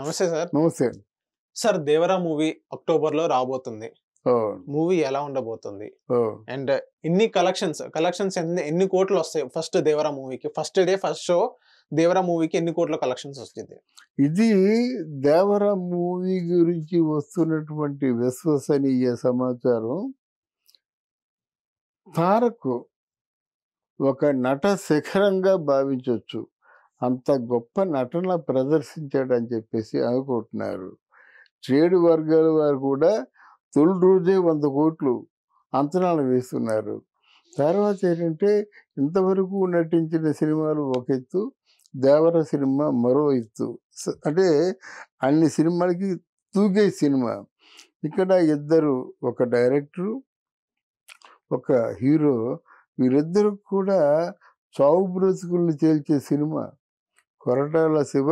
నమస్తే సార్. నమస్తే. Sir 'Devara' movie అక్టోబర్‌లో రాబోతుంది. ఓహ్! మూవీ ఎలా ఉండబోతుంది? ఓహ్! అండ్ ఇన్ని కలెక్షన్స్ ఎన్ని కోట్లొస్తాయి ఫస్ట్ 'దేవరా' మూవీకి? First day, first show 'Devara' మూవీకి ఎన్ని కోట్ల కలెక్షన్స్ వచ్చింది? ఇది 'దేవర' మూవీ గురించి వస్తున్నటువంటి విశ్వసనీయ సమాచారం. తారక్ ఒక నట శిఖరంగా భావించొచ్చు. అంత గొప్ప నటన ప్రదర్శించాడని చెప్పేసి అనుకుంటున్నారు. ట్రేడ్ వర్గాల వారు కూడా తొలి రోజే 100 కోట్లు అంచనాలు వేస్తున్నారు. తర్వాత ఏంటంటే ఇంతవరకు నటించిన సినిమాలు ఒక ఎత్తు, 'దేవర' సినిమా మరో ఎత్తు. అంటే అన్ని సినిమాలకి తూగే సినిమా. ఇక్కడ ఇద్దరు, ఒక డైరెక్టరు, ఒక హీరో, వీరిద్దరూ కూడా చావు బ్రతుకుల్ని తేల్చే సినిమా. కొరటాల శివ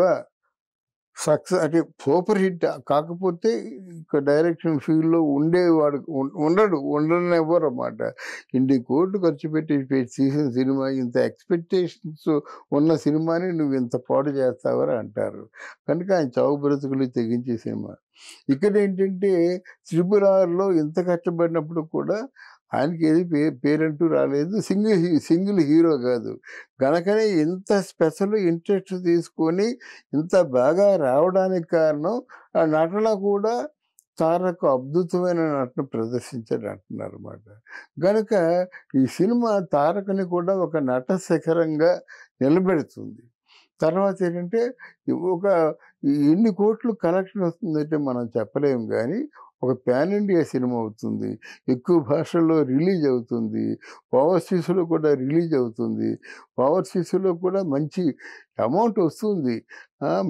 అంటే సూపర్ హిట్ కాకపోతే ఇక డైరెక్షన్ ఫీల్డ్‌లో ఉండేవాడు ఉండనివ్వరన్నమాట. ఇన్ని కోట్లు ఖర్చు పెట్టి తీసిన సినిమా, ఇంత ఎక్స్‌పెక్టేషన్స్ ఉన్న సినిమాని నువ్వు ఇంత పాడు చేస్తావని అంటారు. కనుక ఆయన చావు బ్రతుకులు తెగించే సినిమా. ఇక్కడేంటంటే 'త్రిపుల్ ఆర్'లో ఇంత కష్టపడినప్పుడు కూడా ఆయనకి ఏది పేరంటూ రాలేదు. సింగిల్ హీరో కాదు. గనకనే ఇంత స్పెషల్ ఇంట్రెస్ట్ తీసుకొని ఇంత బాగా రావడానికి కారణం ఆ నటన కూడా తారక్ అద్భుతమైన నటన ప్రదర్శించాడు అంటున్నారన్నమాట. గనుక ఈ సినిమా తారక్‌ని కూడా ఒక నట శిఖరంగా నిలబెడుతుంది. తర్వాత ఏంటంటే ఒక ఎన్ని కోట్లు కలెక్షన్ వస్తుందంటే మనం చెప్పలేము గానీ, ఒక పాన్ ఇండియా సినిమా అవుతుంది. ఎక్కువ భాషల్లో రిలీజ్ అవుతుంది. ఓవర్‌సీస్‌లో కూడా రిలీజ్ అవుతుంది. ఓవర్‌సీస్‌లో కూడా మంచి అమౌంట్ వస్తుంది.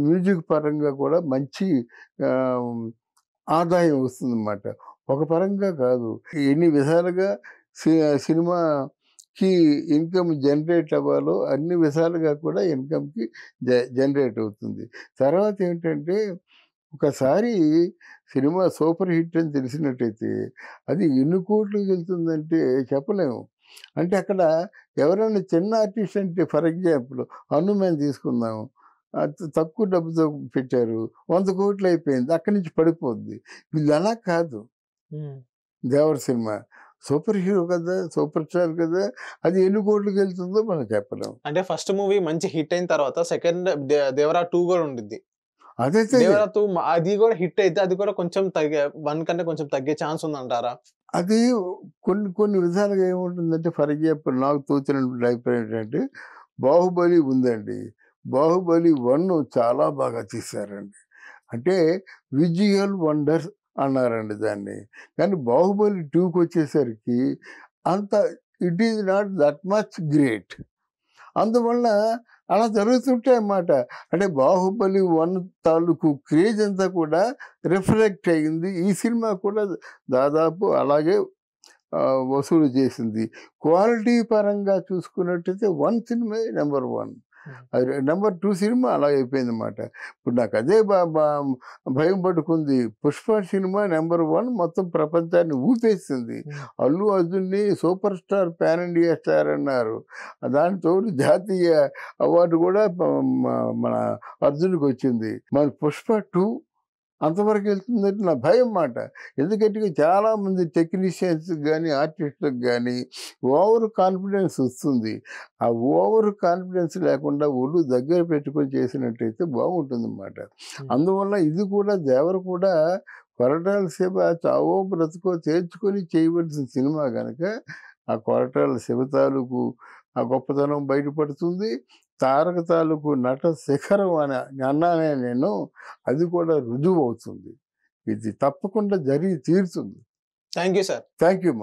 మ్యూజిక్ పరంగా కూడా మంచి ఆహ్, ఆదాయం వస్తుందన్నమాట. ఒక పరంగా కాదు. ఎన్ని విధాలుగా సి సినిమాకి ఇన్‌కమ్ జనరేట్ అవ్వాలో అన్ని విధాలుగా కూడా ఇన్‌కమ్‌కి జనరేట్ అవుతుంది. తర్వాత ఏంటంటే ఒకసారి సినిమా సూపర్ హిట్ అని తెలిసినట్టయితే అది ఎన్ని కోట్లకి వెళ్తుందంటే చెప్పలేము. అంటే అక్కడ ఎవరైనా చిన్న ఆర్టిస్ట్ అంటే ఫర్ ఎగ్జాంపుల్ 'హనుమాన్' తీసుకుందాం. తక్కువ డబ్బుతో పెట్టారు. 100 కోట్లు అయిపోయింది. అక్కడి నుంచి పడిపోద్ది. వీళ్ళు అలా కాదు. హ్మ్. 'దేవర' సినిమా సూపర్ హీరో కదా! సూపర్ స్టార్ కదా! అది ఎన్ని కోట్లకి వెళ్తుందో మనం చెప్పలేం. అంటే ఫస్ట్ మూవీ మంచి హిట్ అయిన తర్వాత సెకండ్ 'దేవరా 2' కూడా ఉండిద్ది. అదైతే 'దేవరా 2' అది కూడా హిట్ అయితే అది కూడా కొంచెం 1 కంటే కొంచెం తగ్గే ఛాన్స్ ఉందంటారా? అది కొన్ని విధాలుగా ఏముంటుందంటే ఫర్ ఎగ్జాంపుల్ నాకు తోచినటువంటి అభిప్రాయం ఏంటంటే 'బాహుబలి' ఉందండి. 'బాహుబలి 1' చాలా బాగా తీశారండి. అంటే విజువల్ వండర్ అన్నారండి దాన్ని. కానీ 'బాహుబలి 2'కొచ్చేసరికి అంత it is not that much great. అందువల్ల అలా జరుగుతుంటాయన్నమాట. అంటే 'బాహుబలి 1' తాలూకు క్రేజ్ అంతా కూడా రిఫ్లెక్ట్ అయింది. ఈ సినిమా కూడా దాదాపు అలాగే వసూలు చేసింది. క్వాలిటీ పరంగా చూసుకున్నట్టయితే 1 సినిమాయే నంబర్ 1. అది నంబర్ 2 సినిమా అలా అయిపోయిందన్నమాట. ఇప్పుడు నాకు అదే భయం పట్టుకుంది. 'పుష్ప' సినిమా నంబర్ 1 మొత్తం ప్రపంచాన్ని ఊపేసింది. అల్లు అర్జున్‌ని super star, pan India star అన్నారు. దానికి తోడు జాతీయ అవార్డు కూడా మన అర్జున్‌కొచ్చింది. మరి 'పుష్ప 2' అంతవరకు వెళ్తుందంటే నా భయం మాట. ఎందుకంటే చాలామంది టెక్నీషియన్స్‌కి గానీ, ఆర్టిస్ట్‌లకు గానీ ఓవర్ కాన్ఫిడెన్స్ వస్తుంది. ఆ ఓవర్ కాన్ఫిడెన్స్ లేకుండా ఒళ్ళు దగ్గర పెట్టుకొని చేసినట్టయితే బాగుంటుందన్నమాట. అందువల్ల ఇది కూడా 'దేవర' కూడా కొరటాల శివ చావో బ్రతుకో తేల్చుకొని చేయవలసిన సినిమా గనక ఆ కొరటాల శివ తాలూకు ఆ గొప్పతనం బయటపడుతుంది. తారక తాలూకు నట శిఖరం అని అన్నానే నేను. అది కూడా రుజువవుతుంది. ఇది తప్పకుండా జరిగి తీరుతుంది. Thank you sir. Thank you.